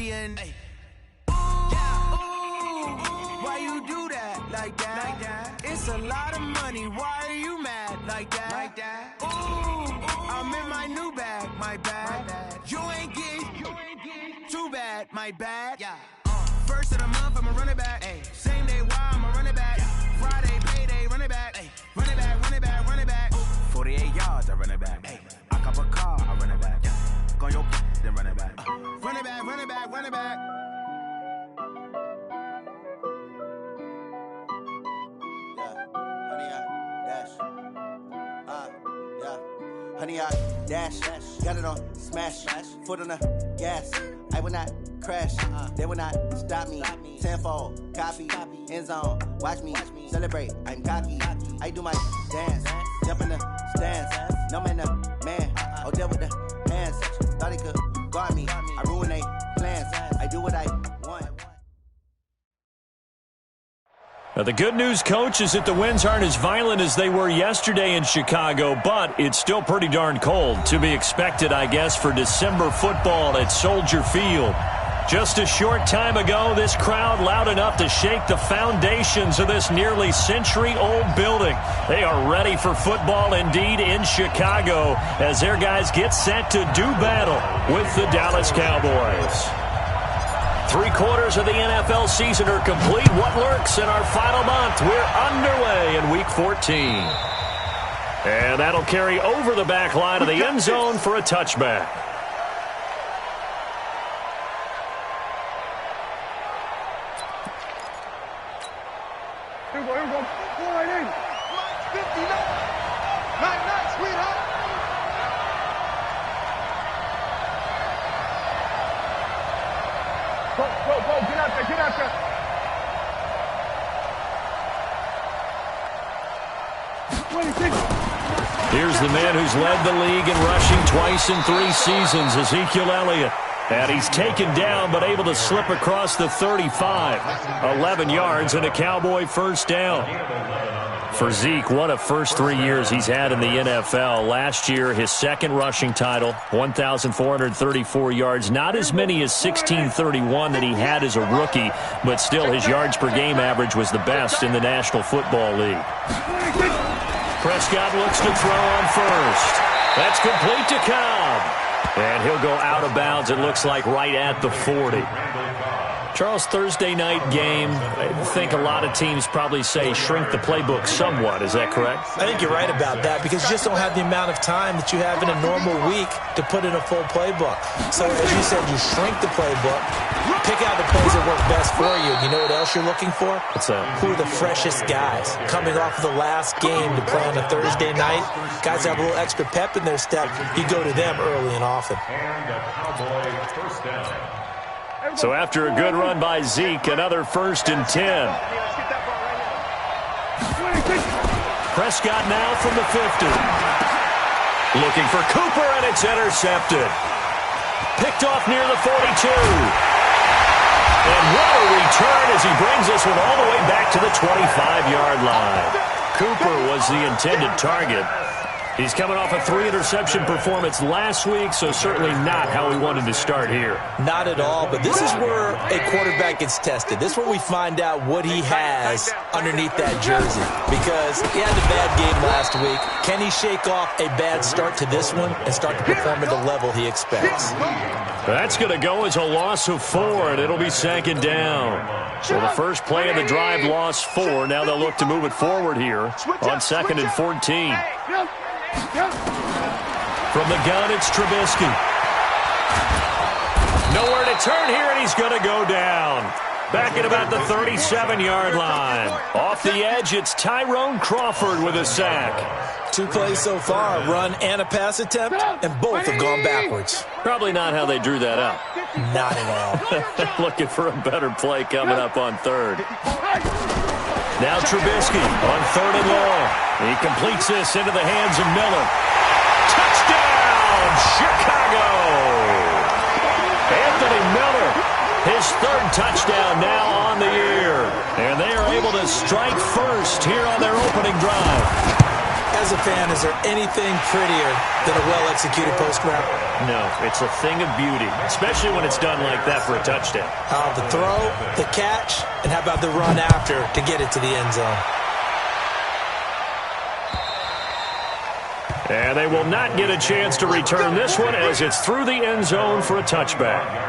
She in. Hey. Why you do that like that? It's a lot of money. Why are you mad like that? Ooh, I'm in my new bag, my bad. You ain't getting too bad, my bad. Yeah. First of the month, I'ma run it back. Ay. Same day, why I'ma run it back. Yeah. Friday, payday, run it back. Ay. Run it back, run it back, run it back. 48 yards, I run it back. Ay. I cop a car, I run it back. Yeah. Go on your then run it back. Run it back, run it back, run it back. Honey, I dash, got it on smash, foot on the gas. I will not crash, they will not stop me. Tenfold, copy, end zone, watch me celebrate. I'm cocky, I do my dance, jump in the stands. No man, man, oh there with the hands. Thought he could guard me, I ruin they plans. I do what I want. Now, the good news, Coach, is that the winds aren't as violent as they were yesterday in Chicago, but it's still pretty darn cold. To be expected, I guess, for December football at Soldier Field. Just a short time ago, this crowd loud enough to shake the foundations of this nearly century-old building. They are ready for football indeed in Chicago as their guys get set to do battle with the Dallas Cowboys. 3/4 of the NFL season are complete. What lurks in our final month? We're underway in Week 14. And that'll carry over the back line of the end zone for a touchback. Here we go. Pull right in. 59. 9-9, sweetheart. Go, get out there. Here's the man who's led the league in rushing twice in 3 seasons, Ezekiel Elliott. And he's taken down but able to slip across the 35. 11 yards and a Cowboy first down. For Zeke, what a first 3 years he's had in the NFL. Last year, his second rushing title, 1,434 yards. Not as many as 1,631 that he had as a rookie, but still his yards per game average was the best in the National Football League. Prescott looks to throw on first. That's complete to Cobb. And he'll go out of bounds, it looks like, right at the 40. Charles, Thursday night game, I think a lot of teams probably say shrink the playbook somewhat. Is that correct? I think you're right about that because you just don't have the amount of time that you have in a normal week to put in a full playbook. So, as you said, you shrink the playbook, pick out the plays that work best for you. You know what else you're looking for? What's that? Who are the freshest guys? Coming off of the last game to play on a Thursday night, guys have a little extra pep in their step. You go to them early and often. So after a good run by Zeke, another 1st and 10. Prescott now from the 50. Looking for Cooper, and it's intercepted. Picked off near the 42. And what a return as he brings us all the way back to the 25-yard line. Cooper was the intended target. He's coming off a 3-interception performance last week, so certainly not how he wanted to start here. Not at all, but this is where a quarterback gets tested. This is where we find out what he has underneath that jersey. Because he had a bad game last week. Can he shake off a bad start to this one and start to perform at the level he expects? That's going to go as a loss of 4, and it'll be 2nd down. So the first play of the drive lost 4. Now they'll look to move it forward here on 2nd and 14. From the gun, it's Trubisky. Nowhere to turn here, and he's going to go down. Back at about the 37-yard line. Off the edge, it's Tyrone Crawford with a sack. 2 plays so far, a run and a pass attempt, and both have gone backwards. Probably not how they drew that up. Not at all. Looking for a better play coming up on 3rd. Now Trubisky on 3rd and long. He completes this into the hands of Miller. Touchdown, Chicago! Anthony Miller, his 3rd touchdown now on the year. And they are able to strike first here on their opening drive. as a fan, is there anything prettier than a well-executed post route? No, it's a thing of beauty, especially when it's done like that for a touchdown. The throw, the catch, and how about the run after to get it to the end zone? And they will not get a chance to return this one as it's through the end zone for a touchback.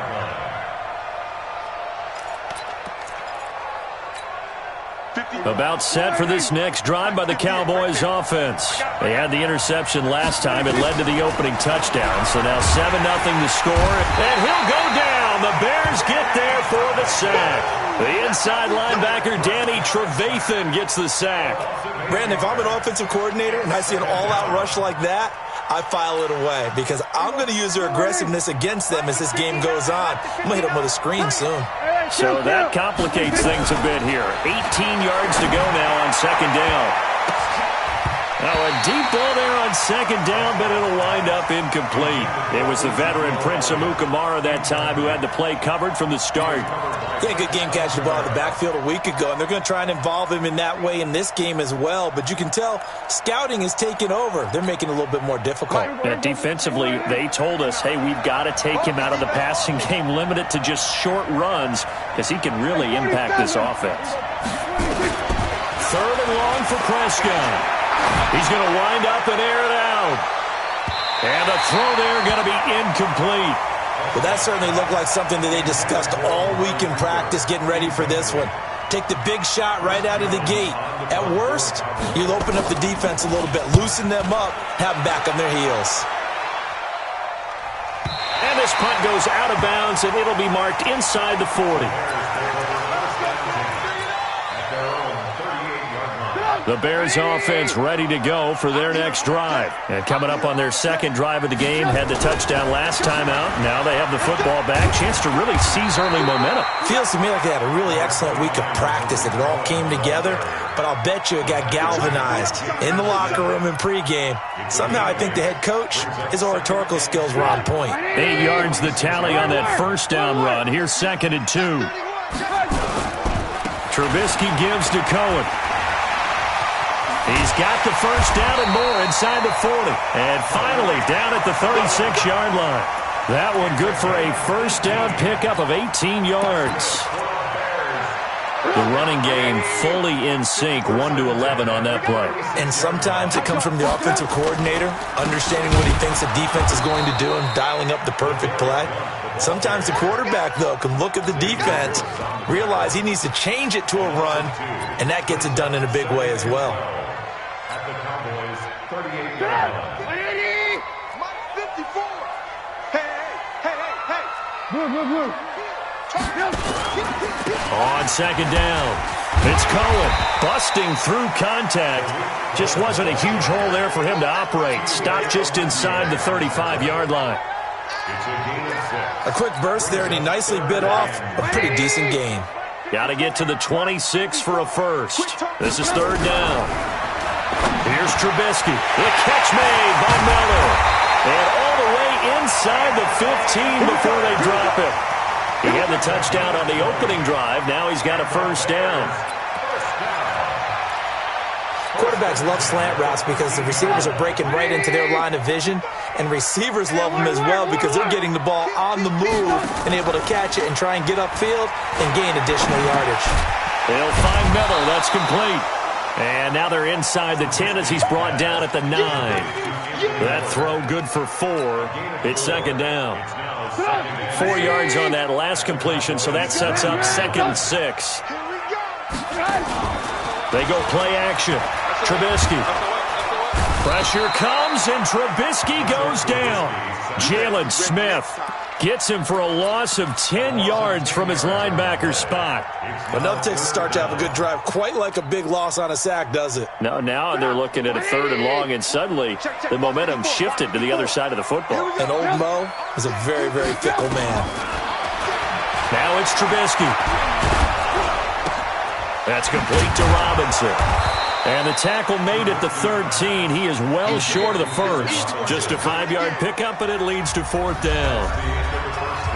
About set for this next drive by the Cowboys offense. They had the interception last time. It led to the opening touchdown. So now 7-0 to score. And he'll go down. The Bears get there for the sack. The inside linebacker, Danny Trevathan, gets the sack. Brandon, if I'm an offensive coordinator and I see an all-out rush like that, I file it away because I'm going to use their aggressiveness against them as this game goes on. I'm going to hit them with a screen soon. So that complicates things a bit here. 18 yards to go now on second down. Now a deep ball there on second down, but it'll wind up incomplete. It was the veteran Prince Amukamara that time who had the play covered from the start. Yeah, good game catching the ball in the backfield a week ago, and they're going to try and involve him in that way in this game as well. But you can tell scouting is taking over. They're making it a little bit more difficult. Yeah, defensively, they told us, hey, we've got to take him out of the passing game, limit it to just short runs, because he can really impact this offense. Third and long for Prescott. He's going to wind up and air it out. And the throw there going to be incomplete. Well, that certainly looked like something that they discussed all week in practice getting ready for this one. Take the big shot right out of the gate. At worst, you'll open up the defense a little bit, loosen them up, have them back on their heels. And this punt goes out of bounds, and it'll be marked inside the 40. The Bears offense ready to go for their next drive. And coming up on their second drive of the game, had the touchdown last time out. Now they have the football back. Chance to really seize early momentum. Feels to me like they had a really excellent week of practice. It all came together, but I'll bet you it got galvanized in the locker room in pregame. Somehow I think the head coach, his oratorical skills were on point. 8 yards the tally on that first down run. Here's 2nd and 2. Trubisky gives to Cohen. He's got the first down and more inside the 40. And finally down at the 36-yard line. That one good for a first down pickup of 18 yards. The running game fully in sync, 1-11 on that play. And sometimes it comes from the offensive coordinator, understanding what he thinks the defense is going to do and dialing up the perfect play. Sometimes the quarterback, though, can look at the defense, realize he needs to change it to a run, and that gets it done in a big way as well. On second down, it's Cohen busting through contact. Just wasn't a huge hole there for him to operate. Stopped just inside the 35-yard line. A quick burst there, and he nicely bit off a pretty decent gain. Got to get to the 26 for a first. This is third down. Here's Trubisky. The catch made by Miller. And all the way inside the 15 before they drop it. He had the touchdown on the opening drive. Now he's got a first down. Quarterbacks love slant routes because the receivers are breaking right into their line of vision, and receivers love them as well because they're getting the ball on the move and able to catch it and try and get upfield and gain additional yardage. They'll find Miller. That's complete. And now they're inside the 10 as he's brought down at the 9. That throw good for 4. It's second down. 4 yards on that last completion, so that sets up 2nd and 6. They go play action. Trubisky. Pressure comes, and Trubisky goes down. Jalen Smith gets him for a loss of 10 yards from his linebacker spot. Enough takes to start to have a good drive. Quite like a big loss on a sack, does it? No, now they're looking at a 3rd and long, and suddenly the momentum shifted to the other side of the football. And old Mo is a very, very fickle man. Now it's Trubisky. That's complete to Robinson. And the tackle made at the 13. He is well short of the first. Just a 5-yard pickup, but it leads to 4th down.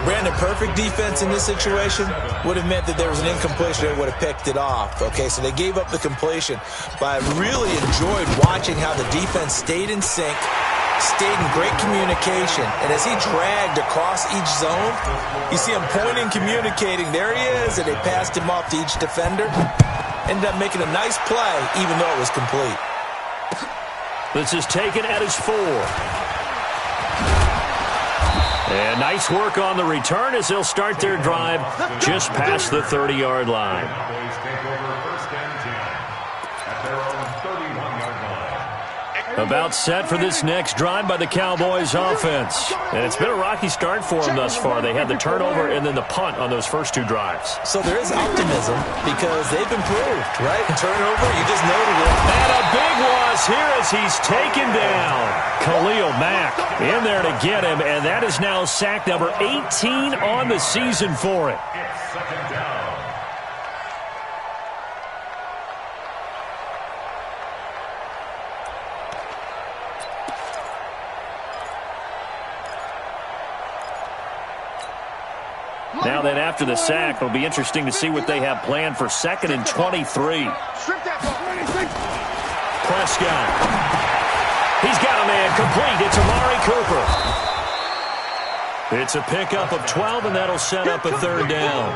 Brandon, perfect defense in this situation would have meant that there was an incompletion that would have picked it off. Okay, so they gave up the completion. But I really enjoyed watching how the defense stayed in sync, stayed in great communication. And as he dragged across each zone, you see him pointing, communicating. There he is, and they passed him off to each defender. Ended up making a nice play, even though it was complete. This is taken at his 4. And nice work on the return as they'll start their drive just past the 30-yard line. About set for this next drive by the Cowboys offense. And it's been a rocky start for them thus far. They had the turnover and then the punt on those first 2 drives. So there is optimism because they've improved, right? Turnover, you just noted it. And a big loss here as he's taken down. Khalil Mack in there to get him, and that is now sack number 18 on the season for it. It's second down. Now then, after the sack, it'll be interesting to see what they have planned for 2nd and 23. Prescott. He's got a man complete. It's Amari Cooper. It's a pickup of 12, and that'll set up a 3rd down.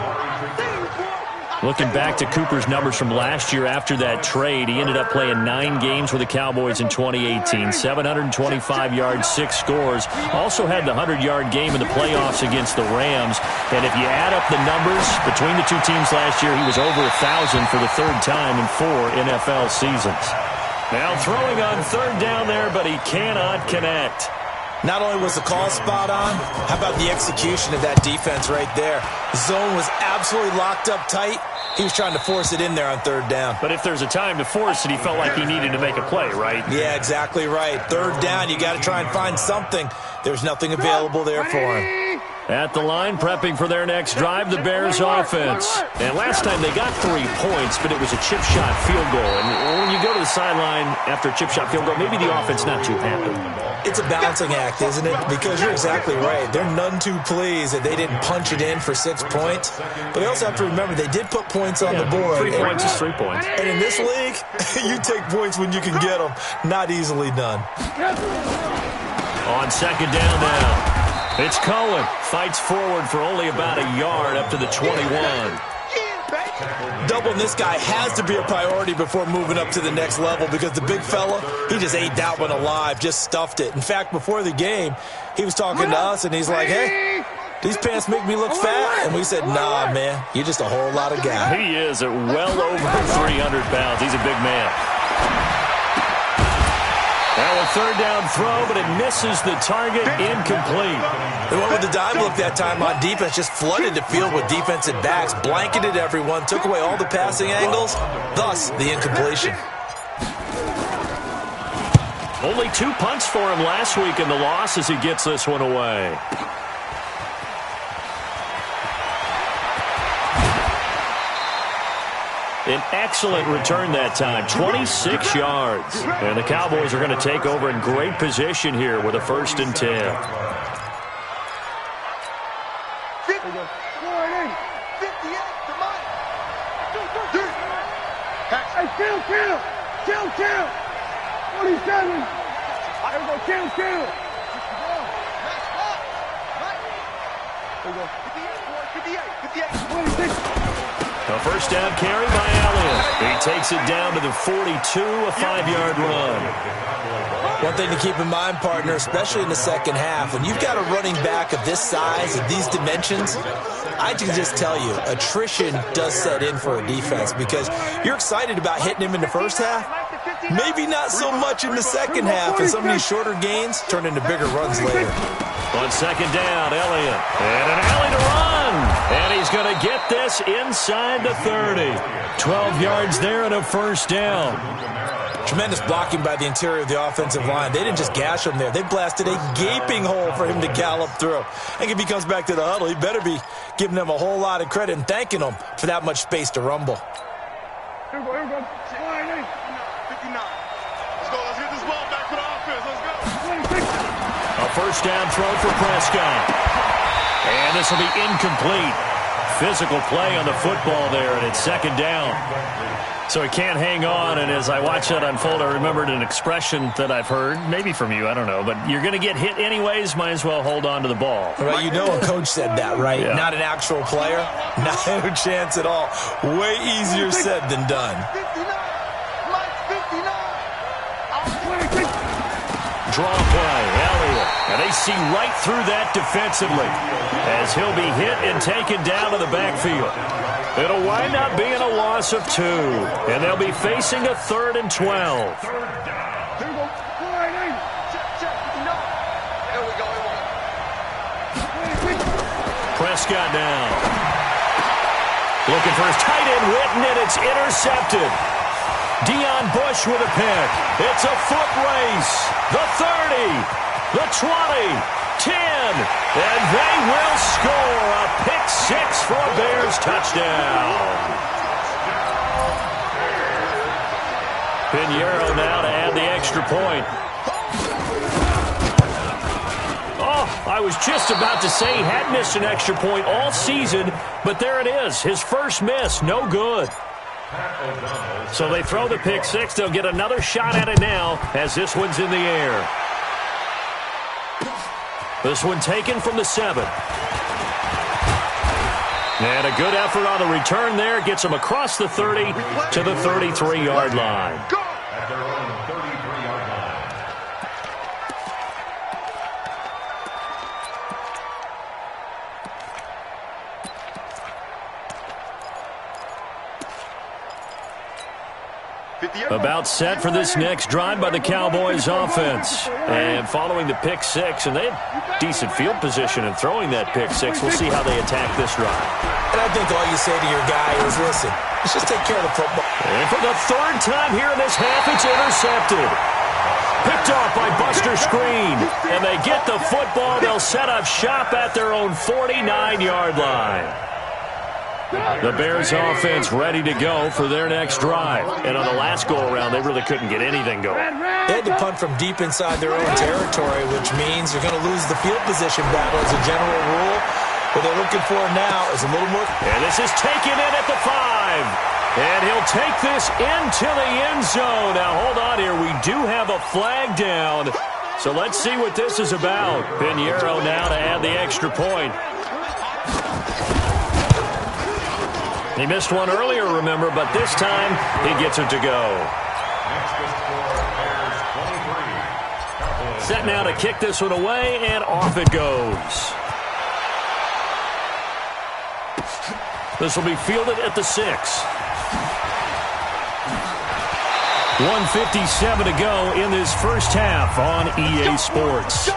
Looking back to Cooper's numbers from last year after that trade, he ended up playing 9 games with the Cowboys in 2018. 725 yards, 6 scores. Also had the 100-yard game in the playoffs against the Rams. And if you add up the numbers between the 2 teams last year, he was over 1,000 for the 3rd time in 4 NFL seasons. Now throwing on 3rd down there, but he cannot connect. Not only was the call spot on, how about the execution of that defense right there? Zone was absolutely locked up tight. He was trying to force it in there on 3rd down. But if there's a time to force it, he felt like he needed to make a play, right? Yeah, exactly right. 3rd down, you got to try and find something. There's nothing available there for him. At the line, prepping for their next drive, the Bears offense. And last time they got 3 points, but it was a chip shot field goal. And when you go to the sideline after a chip shot field goal, maybe the offense not too happy. It's a balancing act, isn't it? Because you're exactly right. They're none too pleased that they didn't punch it in for 6 points. But they also have to remember they did put points on the board. 3 points is 3 points. And in this league, you take points when you can get them. Not easily done. On 2nd down now. It's Cohen. Fights forward for only about a yard up to the 21. Doubling this guy has to be a priority before moving up to the next level because the big fella, he just ate that one alive, just stuffed it. In fact, before the game, he was talking to us, and he's like, hey, these pants make me look fat. And we said, nah, man, you're just a whole lot of guy. He is at well over 300 pounds. He's a big man. Now a 3rd down throw, but it misses the target, incomplete. They went with the dime look that time on defense, just flooded the field with defensive backs, blanketed everyone, took away all the passing angles, thus the incompletion. Only 2 punts for him last week in the loss as he gets this one away. An excellent return that time, 26 yards. And the Cowboys are going to take over in great position here with a 1st and 10. Kill. 47. There we go, kill. There we go. 58. 26. A 1st down carry by Elliott. He takes it down to the 42, a 5-yard run. One thing to keep in mind, partner, especially in the second half, when you've got a running back of this size, of these dimensions, I can just tell you, attrition does set in for a defense because you're excited about hitting him in the first half. Maybe not so much in the second half, and some of these shorter gains turn into bigger runs later. On 2nd down, Elliott. And an alley to run. And he's going to get this inside the 30. 12 yards there and a 1st down. Tremendous blocking by the interior of the offensive line. They didn't just gash him there. They blasted a gaping hole for him to gallop through. I think if he comes back to the huddle, he better be giving them a whole lot of credit and thanking them for that much space to rumble. Here we go. 59. Let's get this ball back for the offense. Let's go. 26. A 1st down throw for Prescott. And And this will be incomplete. Physical play on the football there, and it's second down. So he can't hang on, and as I watch that unfold, I remembered an expression that I've heard, maybe from you, I don't know, but you're going to get hit anyways, might as well hold on to the ball. Right, you know a coach said that, right? Yeah. Not an actual player. Not a chance at all. Way easier said than done. Draw play, Elliott. And they see right through that defensively as he'll be hit and taken down to the backfield. It'll wind up being a loss of 2, and they'll be facing a 3rd and 12. Prescott now. Looking for his tight end, Witten, and it's intercepted. Deion Bush with a pick. It's a foot race. The 30, the 20, 10, and they will score a pick-6 for a Bears touchdown. Pinheiro now to add the extra point. Oh, I was just about to say he had missed an extra point all season, but there it is. His first miss, no good. So they throw the pick-6. They'll get another shot at it now as this one's in the air. This one taken from the 7. And a good effort on the return there. Gets them across the 30 to the 33-yard line. About set for this next drive by the Cowboys offense. And following the pick-6, and they have decent field position in throwing that pick-6. We'll see how they attack this drive. And I think all you say to your guy is, listen, let's just take care of the football. And for the 3rd time here in this half, it's intercepted. Picked off by Buster Screen. And they get the football. They'll set up shop at their own 49-yard line. The Bears offense ready to go for their next drive. And on the last go-around, they really couldn't get anything going. They had to punt from deep inside their own territory, which means you're going to lose the field position battle as a general rule. What they're looking for now is a little more. And this is taken in at the 5. And he'll take this into the end zone. Now, hold on here. We do have a flag down. So let's see what this is about. Pinheiro now to add the extra point. He missed one earlier, remember, but this time he gets it to go. Set now to kick this one away, and off it goes. This will be fielded at the 6. 1:57 to go in this first half on EA Sports.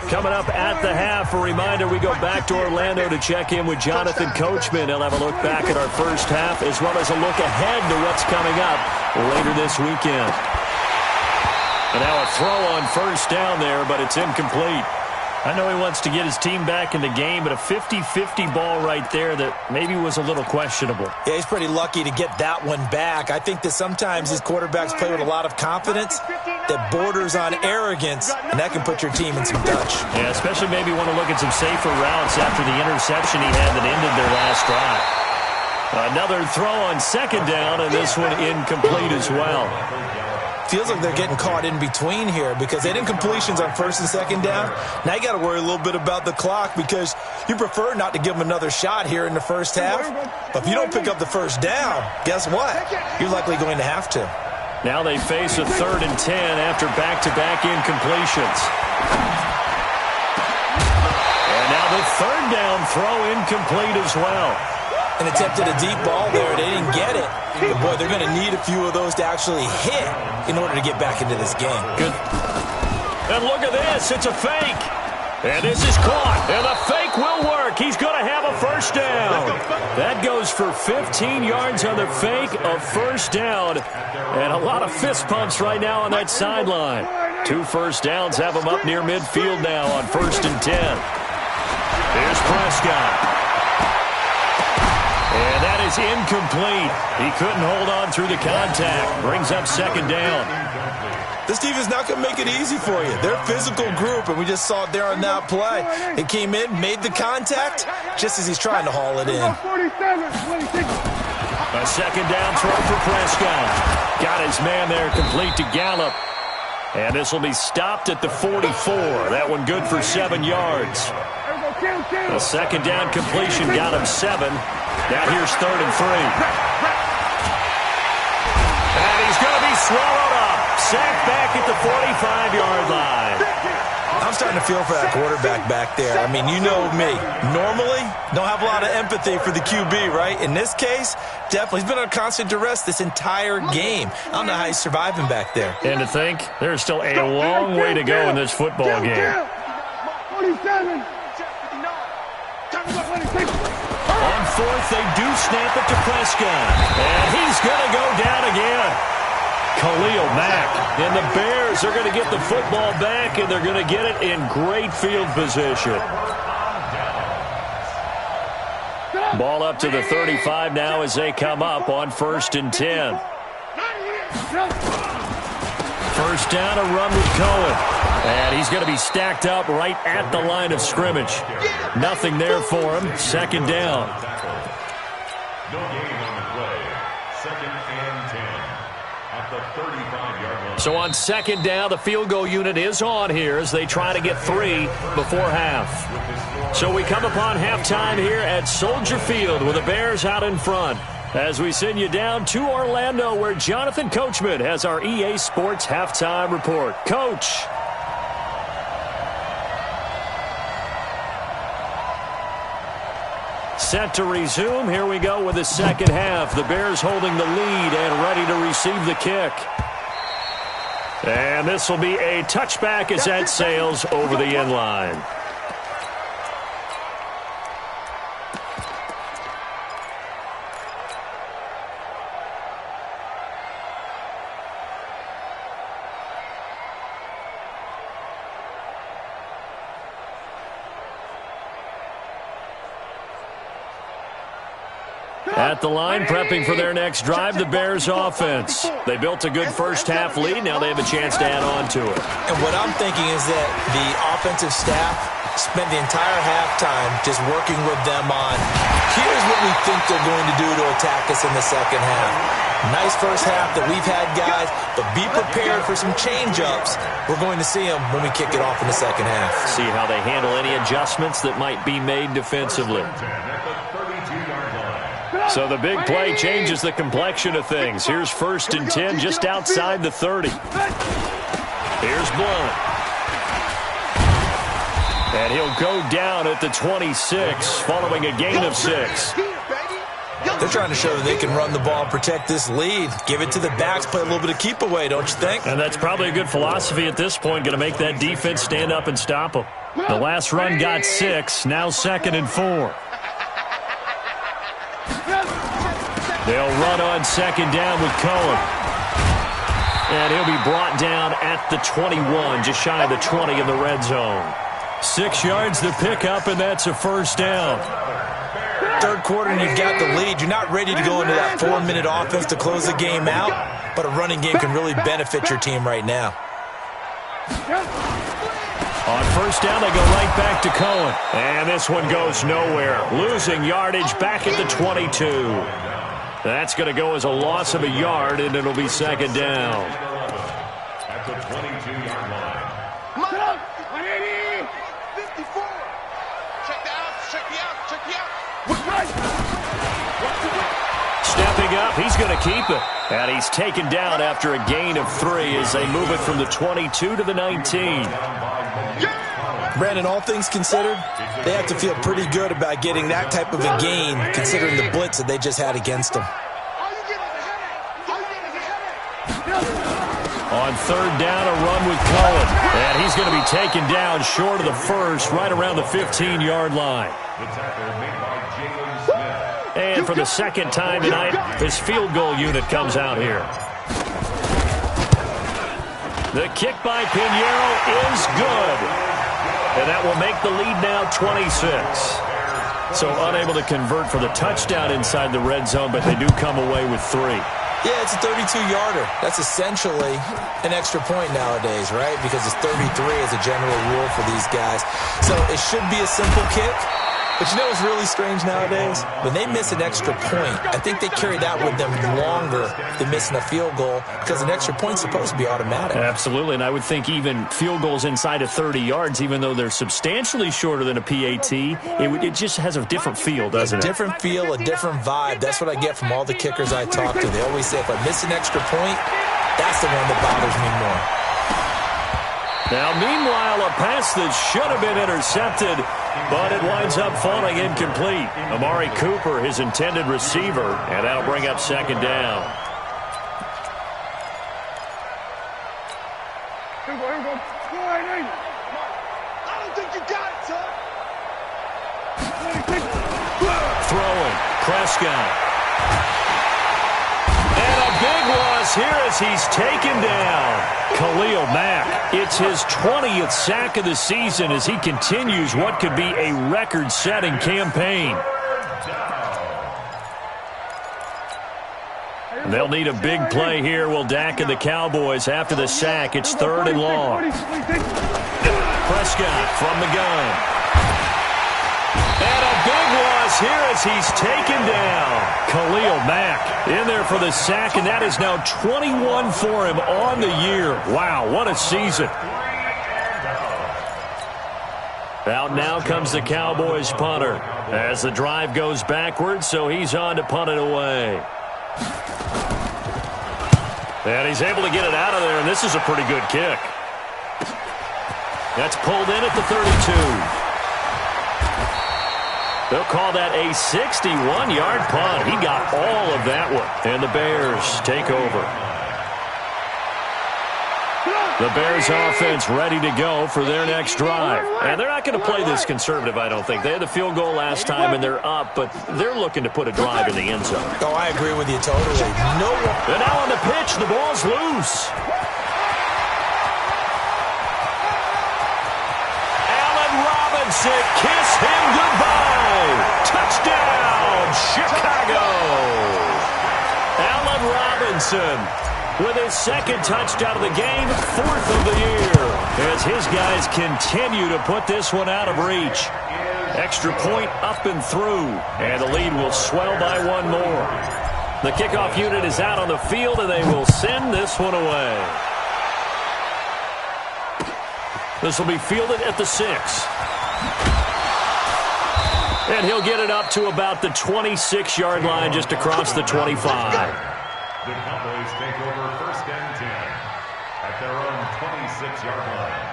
Coming up at the half, a reminder, we go back to Orlando to check in with Jonathan Coachman. He'll have a look back at our first half as well as a look ahead to what's coming up later this weekend. And now a throw on first down there, but it's incomplete. I know he wants to get his team back in the game, but a 50-50 ball right there that maybe was a little questionable. Yeah, he's pretty lucky to get that one back. I think that sometimes his quarterbacks play with a lot of confidence that borders on arrogance, and that can put your team in some touch. Yeah, especially maybe want to look at some safer routes after the interception he had that ended their last drive. Another throw on second down, and this one incomplete as well. Feels like they're getting caught in between here because they did incompletions on first and second down. Now you got to worry a little bit about the clock because you prefer not to give them another shot here in the first half. But if you don't pick up the first down, guess what? You're likely going to have to. Now they face a 3rd and 10 after back-to-back incompletions. And now the 3rd down throw incomplete as well. And attempted a deep ball there. They didn't get it. But boy, they're going to need a few of those to actually hit in order to get back into this game. Good. And look at this. It's a fake. And this is caught. And the fake will work. He's going to have a first down. That goes for 15 yards on the fake, a first down. And a lot of fist pumps right now on that sideline. 2 first downs have him up near midfield now on 1st and 10. Here's Prescott. And that is incomplete. He couldn't hold on through the contact. Brings up second down. This defense is not going to make it easy for you. They're a physical group, and we just saw it there on that play. He came in, made the contact, just as he's trying to haul it in. A second down throw for Prescott. Got his man there complete to Gallup. And this will be stopped at the 44. That one good for 7 yards. The second down completion got him 7. Now here's 3rd and 3. And he's going to be swallowed up. Sacked back at the 45-yard line. I'm starting to feel for that quarterback back there. I mean, you know me. Normally, don't have a lot of empathy for the QB, right? In this case, definitely. He's been on constant duress this entire game. I don't know how he's surviving back there. And to think, there's still a long way to go in this football game. 47. On 4th, they do snap it to Prescott. And he's going to go down again. Khalil Mack. And the Bears are going to get the football back, and they're going to get it in great field position. Ball up to the 35 now as they come up on 1st and 10. First down, a run with Cohen. And he's going to be stacked up right at the line of scrimmage. Nothing there for him. Second down. No gain on the play. 2nd and 10 at the 35-yard line. So on second down, the field goal unit is on here as they try to get 3 before half. So we come upon halftime here at Soldier Field with the Bears out in front. As we send you down to Orlando, where Jonathan Coachman has our EA Sports Halftime Report. Coach. Set to resume. Here we go with the second half. The Bears holding the lead and ready to receive the kick. And this will be a touchback as that sails over the end line. At the line, prepping for their next drive, the Bears offense. They built a good first-half lead. Now they have a chance to add on to it. And what I'm thinking is that the offensive staff spent the entire halftime just working with them on, here's what we think they're going to do to attack us in the second half. Nice first half that we've had, guys, but be prepared for some change-ups. We're going to see them when we kick it off in the second half. See how they handle any adjustments that might be made defensively. So the big play changes the complexion of things. Here's 1st and 10 just outside the 30. Here's Blunt. And he'll go down at the 26 following a gain of 6. They're trying to show that they can run the ball and protect this lead. Give it to the backs, play a little bit of keep away, don't you think? And that's probably a good philosophy at this point, going to make that defense stand up and stop them. The last run got 6, now 2nd and 4. They'll run on second down with Cohen. And he'll be brought down at the 21, just shy of the 20 in the red zone. 6 yards to pick up, and that's a first down. Third quarter, and you've got the lead. You're not ready to go into that 4-minute offense to close the game out, but a running game can really benefit your team right now. On first down, they go right back to Cohen. And this one goes nowhere. Losing yardage back at the 22. That's going to go as a loss of a yard, and it'll be second down. At the 22-yard line. 54. Check the out, check the out, check the out. Stepping up, he's going to keep it. And he's taken down after a gain of 3 as they move it from the 22 to the 19. Brandon, all things considered, they have to feel pretty good about getting that type of a gain considering the blitz that they just had against them. On third down, a run with Cohen. And he's going to be taken down short of the first, right around the 15-yard line. And for the second time tonight, his field goal unit comes out here. The kick by Pinheiro is good. And that will make the lead now 26. So unable to convert for the touchdown inside the red zone, but they do come away with 3. Yeah, it's a 32-yarder. That's essentially an extra point nowadays, right? Because it's 33 as a general rule for these guys. So it should be a simple kick. But you know what's really strange nowadays? When they miss an extra point, I think they carry that with them longer than missing a field goal because an extra point's supposed to be automatic. Absolutely, and I would think even field goals inside of 30 yards, even though they're substantially shorter than a PAT, it just has a different feel, doesn't it? A different feel, a different vibe. That's what I get from all the kickers I talk to. They always say, if I miss an extra point, that's the one that bothers me more. Now, meanwhile, a pass that should have been intercepted, but it winds up falling incomplete. Amari Cooper, his intended receiver, and that'll bring up second down. Here we go. I don't think you got it, son. Throwing, Prescott. And a big loss here as he's taken down. Khalil Mack, it's his 20th sack of the season as he continues what could be a record-setting campaign. They'll need a big play here, will Dak and the Cowboys after the sack. It's 3rd and long. Prescott from the gun. And a big loss here as he's taken down. Khalil Mack in there for the sack, and that is now 21 for him on the year. Wow, what a season. Out now comes the Cowboys punter as the drive goes backwards, so he's on to punt it away. And he's able to get it out of there, and this is a pretty good kick. That's pulled in at the 32. They'll call that a 61-yard punt. He got all of that one. And the Bears take over. The Bears offense ready to go for their next drive. And they're not going to play this conservative, I don't think. They had the field goal last time, and they're up, but they're looking to put a drive in the end zone. Oh, I agree with you totally. No one. And now on the pitch, the ball's loose. Allen Robinson, kiss him goodbye. Touchdown, Chicago. Allen Robinson with his second touchdown of the game, 4th of the year, as his guys continue to put this one out of reach. Extra point up and through, and the lead will swell by one more. The kickoff unit is out on the field, and they will send this one away. This will be fielded at the 6. And he'll get it up to about the 26-yard line, just across the 25. The Cowboys take over 1st and 10 at their own 26-yard line.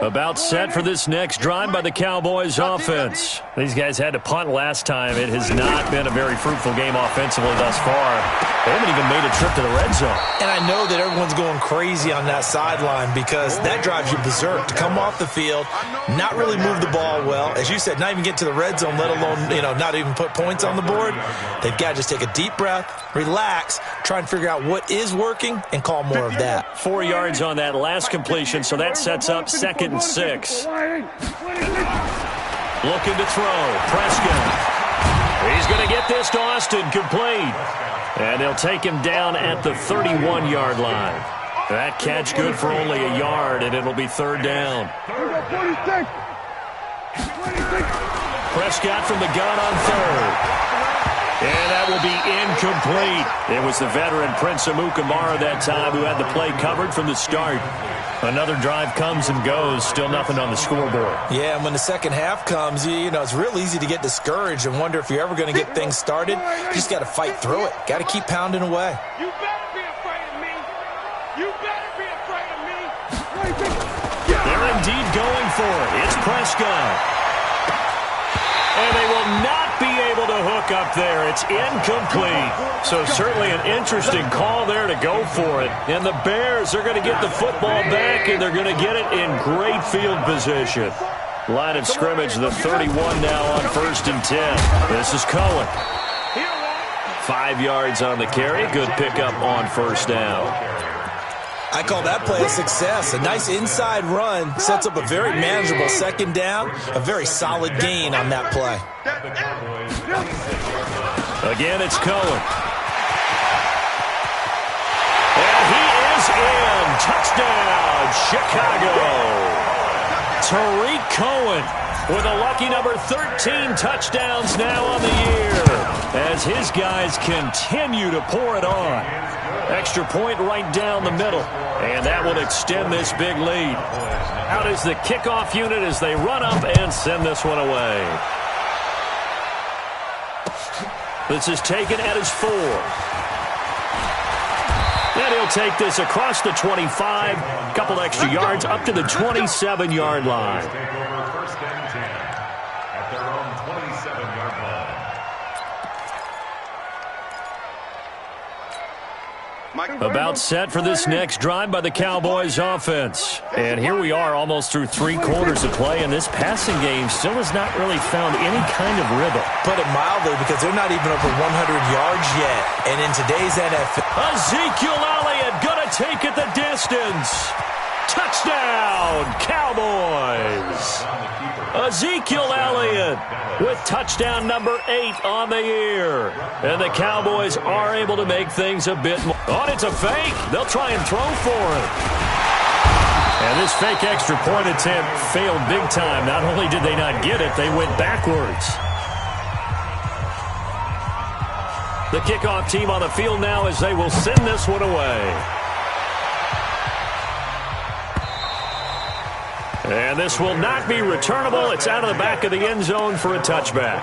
About set for this next drive by the Cowboys offense. These guys had to punt last time. It has not been a very fruitful game offensively thus far. They haven't even made a trip to the red zone. And I know that everyone's going crazy on that sideline because that drives you berserk to come off the field, not really move the ball well. As you said, not even get to the red zone, let alone, not even put points on the board. They've got to just take a deep breath, relax, try and figure out what is working, and call more of that. 4 yards on that last completion, so that sets up 2nd and 6. Looking to throw. Prescott. He's going to get this to Austin, complete. And they'll take him down at the 31-yard line. That catch good for only a yard, and it'll be 3rd down. Prescott from the gun on 3rd. And that will be incomplete. It was the veteran Prince Amukamara that time who had the play covered from the start. Another drive comes and goes, still nothing on the scoreboard. Yeah, and when the second half comes, it's real easy to get discouraged and wonder if you're ever going to get things started. You just got to fight through it. Got to keep pounding away. You better be afraid of me. You better be afraid of me. They're indeed going for it. It's Prescott. And they will not be able to hook up there. It's incomplete. So certainly an interesting call there to go for it. And the Bears are going to get the football back, and they're going to get it in great field position. Line of scrimmage, the 31 now on 1st and 10. This is Cohen. 5 yards on the carry. Good pickup on 1st down. I call that play a success. A nice inside run sets up a very manageable second down, a very solid gain on that play. Again, it's Cohen. And he is in. Touchdown, Chicago. Tariq Cohen with a lucky number 13 touchdowns now on the year as his guys continue to pour it on. Extra point right down the middle, and that will extend this big lead. Out is the kickoff unit as they run up and send this one away. This is taken at his 4. And he'll take this across the 25, a couple extra yards up to the 27-yard line. First and 10 at their own 27-yard line. About set for this next drive by the Cowboys offense. And here we are almost through 3 quarters of play, and this passing game still has not really found any kind of rhythm. Put it mildly, because they're not even over 100 yards yet. And in today's NFL... Ezekiel Elliott gonna take it the distance. Touchdown, Cowboys. Ezekiel Elliott with touchdown number 8 on the year. And the Cowboys are able to make things a bit more. Oh, it's a fake. They'll try and throw for it. And this fake extra point attempt failed big time. Not only did they not get it, they went backwards. The kickoff team on the field now as they will send this one away. And this will not be returnable. It's out of the back of the end zone for a touchback.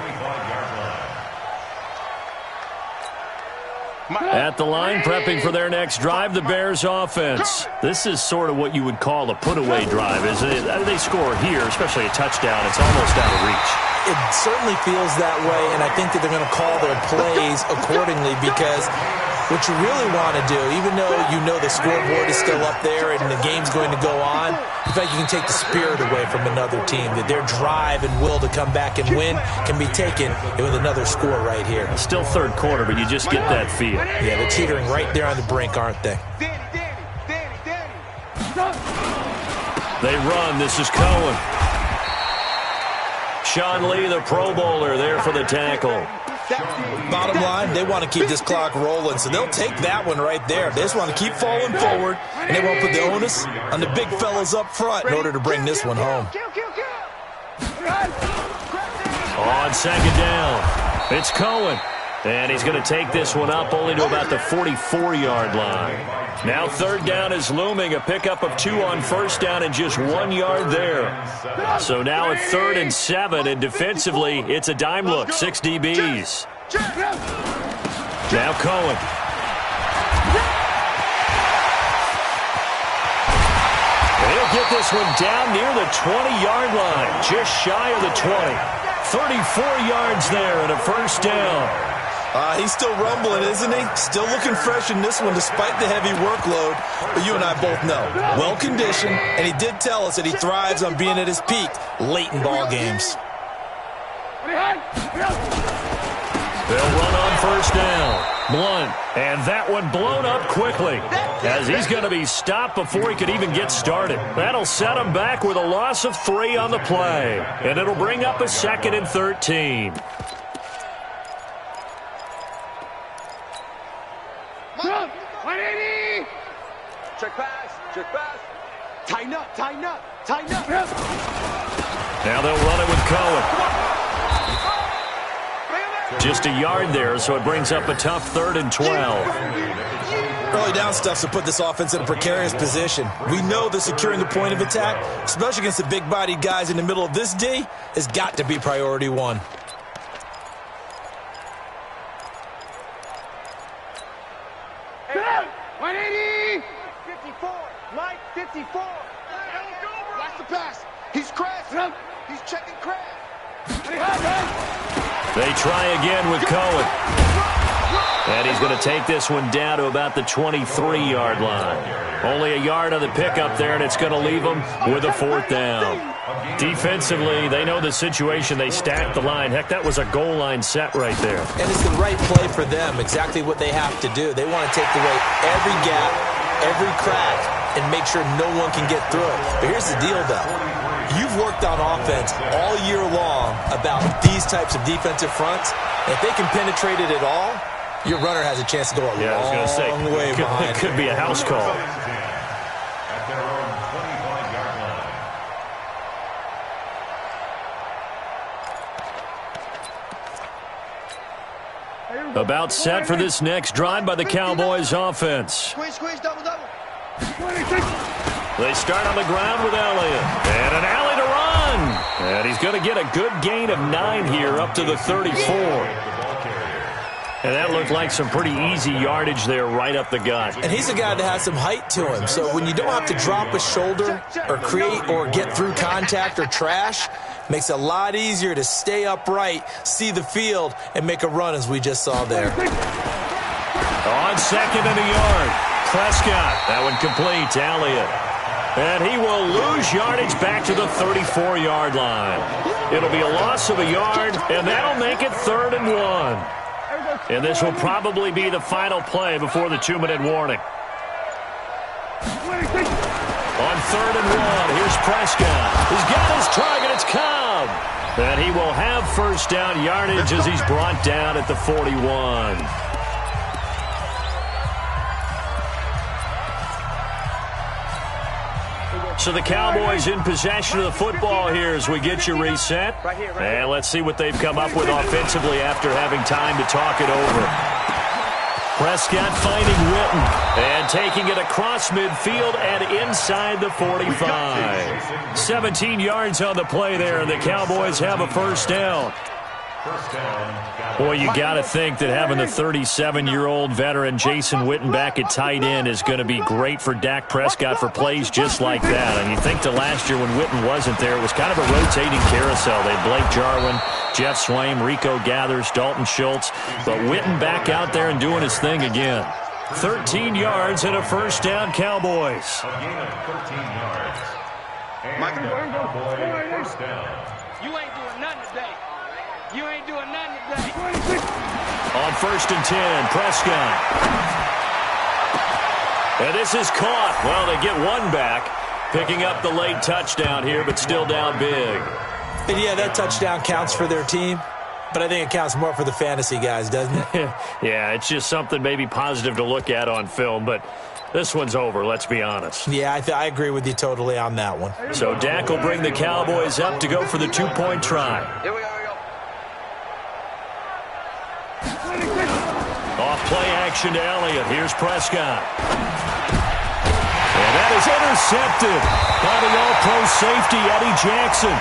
At the line, prepping for their next drive, the Bears offense. This is sort of what you would call a put-away drive, isn't it? They score here, especially a touchdown. It's almost out of reach. It certainly feels that way, and I think that they're going to call their plays accordingly, because what you really want to do, even though you know the scoreboard is still up there and the game's going to go on, in fact, you can take the spirit away from another team, that their drive and will to come back and win can be taken with another score right here. Still third quarter, but you just get that feel. Yeah, they're teetering right there on the brink, aren't they? They run. This is Cohen. Sean Lee, the Pro Bowler, there for the tackle. Bottom line, they want to keep this clock rolling, so they'll take that one right there. They just want to keep falling forward, and they won't put the onus on the big fellas up front in order to bring this one home. On second down, it's Cohen. And he's going to take this one up only to about the 44-yard line. Now third down is looming, a pickup of 2 on first down and just 1 yard there. So now at 3rd and 7, and defensively, it's a dime look, 6 DBs. Now Cohen. He'll get this one down near the 20-yard line, just shy of the 20. 34 yards there and a first down. He's still rumbling, isn't he? Still looking fresh in this one despite the heavy workload. But you and I both know, well-conditioned, and he did tell us that he thrives on being at his peak late in ball games. They'll run on first down. Blunt, and that one blown up quickly as he's going to be stopped before he could even get started. That'll set him back with a loss of 3 on the play, and it'll bring up a 2nd and 13. Check pass, check pass. Tighten up, tighten up, tighten up. Now they'll run it with Cohen. Just a yard there, so it brings up a tough 3rd and 12. Early down stuff to put this offense in a precarious position. We know that securing the point of attack, especially against the big-bodied guys in the middle of this D, has got to be priority 1. Watch the pass. He's crashing. He's checking crash. They try again with Cohen. And he's going to take this one down to about the 23-yard line. Only a yard on the pickup there, and it's going to leave them with a 4th down. Defensively, they know the situation. They stacked the line. Heck, that was a goal line set right there. And it's the right play for them, exactly what they have to do. They want to take away every gap every crack and make sure no one can get through it. But here's the deal, though. You've worked on offense all year long about these types of defensive fronts. If they can penetrate it at all, your runner has a chance to go a long way behind. It could be a house call. At their own 25-yard line. About set for this next drive by the Cowboys offense. Squish, double. They start on the ground with Elliott. And an alley to run. And he's going to get a good gain of 9 here up to the 34. And that looked like some pretty easy yardage there right up the gut. And he's a guy that has some height to him. So when you don't have to drop a shoulder or create or get through contact or trash, makes it a lot easier to stay upright, see the field, and make a run as we just saw there. On second and a yard. Prescott. That one complete to Elliott. And he will lose yardage back to the 34-yard line. It'll be a loss of a yard, and that'll make it 3rd and 1. And this will probably be the final play before the 2-minute warning. On 3rd and 1, here's Prescott. He's got his target. It's Cobb. And he will have first down yardage as he's brought down at the 41. So the Cowboys in possession of the football here as we get you reset. And let's see what they've come up with offensively after having time to talk it over. Prescott finding Witten and taking it across midfield and inside the 45. 17 yards on the play there, and the Cowboys have a first down. Boy, you got to think that having the 37-year-old veteran Jason Witten back at tight end is going to be great for Dak Prescott for plays just like that. And you think to last year when Witten wasn't there, it was kind of a rotating carousel. They had Blake Jarwin, Jeff Swaim, Rico Gathers, Dalton Schultz. But Witten back out there and doing his thing again. 13 yards and a first down, Cowboys. A gain of 13 yards. And Cowboy first down. You ain't doing nothing today. You ain't doing nothing today. On 1st and 10, Prescott. And this is caught. Well, they get one back, picking up the late touchdown here, but still down big. And yeah, that touchdown counts for their team, but I think it counts more for the fantasy guys, doesn't it? Yeah, it's just something maybe positive to look at on film, but this one's over, let's be honest. Yeah, I agree with you totally on that one. So Dak will bring the Cowboys up to go for the 2-point try. Here we go. Off play action to Elliott. Here's Prescott. And that is intercepted by the all-pro safety, Eddie Jackson.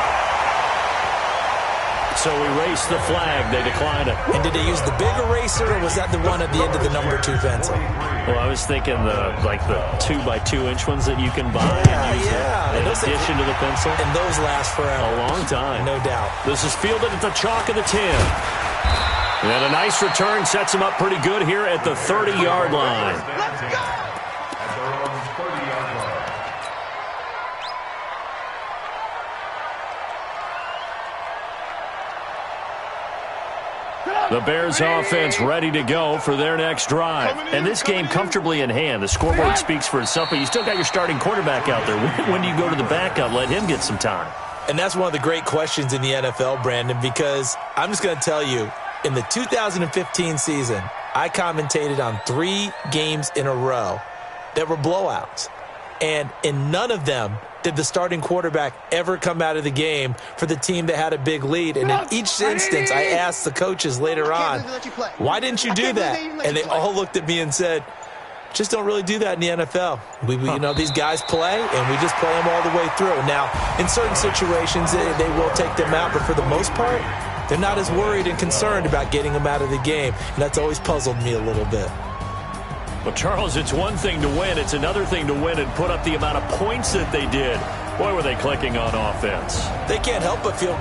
So erase the flag. They decline it. And did they use the big eraser, or was that the one at the end of the number 2 pencil? Well, I was thinking the 2x2-inch ones that you can buy. Yeah. In addition to the pencil. And those last forever. A long time. No doubt. This is fielded at the chalk of the 10. And a nice return sets him up pretty good here at the 30-yard line. Let's go! At their own 30-yard line. The Bears offense ready to go for their next drive. And this game comfortably in hand. The scoreboard speaks for itself, but you still got your starting quarterback out there. When do you go to the backup? Let him get some time. And that's one of the great questions in the NFL, Brandon, because I'm just going to tell you, in the 2015 season, I commentated on 3 games in a row that were blowouts. And in none of them did the starting quarterback ever come out of the game for the team that had a big lead. And in each instance, I asked the coaches later on, why didn't you do that? And they all looked at me and said, just don't really do that in the NFL. These guys play, and we just play them all the way through. Now, in certain situations, they will take them out, but for the most part, they're not as worried and concerned about getting them out of the game, and that's always puzzled me a little bit. Well, Charles, it's one thing to win. It's another thing to win and put up the amount of points that they did. Boy, were they clicking on offense. They can't help but feel